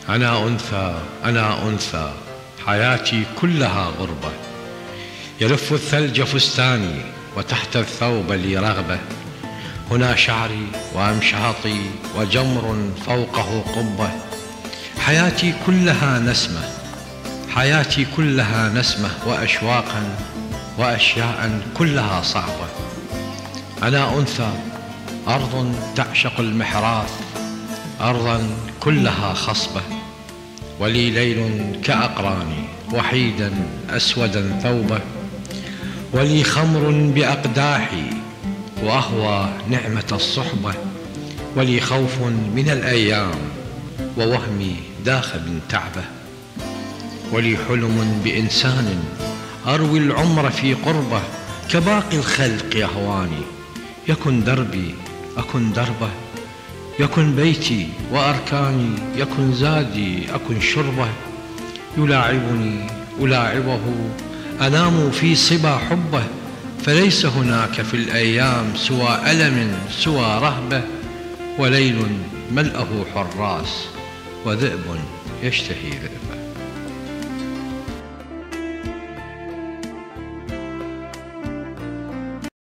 أنا أنثى أنا أنثى، حياتي كلها غربة. يلف الثلج فستاني وتحت الثوب لي رغبة. هنا شعري وأمشاطي وجمر فوقه قبة. حياتي كلها نسمة، حياتي كلها نسمة، وأشواقا وأشياء كلها صعبة. أنا أنثى، أرض تعشق المحراث، أرضا كلها خصبة. ولي ليل كأقراني وحيدا أسودا ثوبه. ولي خمر بأقداحي وأهوى نعمة الصحبة. ولي خوف من الأيام ووهمي داخل تعبه. ولي حلم بإنسان أروي العمر في قربه. كباقي الخلق يهواني، يكن دربي أكن دربه. يكن بيتي وأركاني، يكن زادي أكن شربه. يلاعبني ألاعبه، أنام في صبا حبه. فليس هناك في الأيام سوى ألم سوى رهبة. وليل ملأه حراس وذئب يشتهي ذئبه.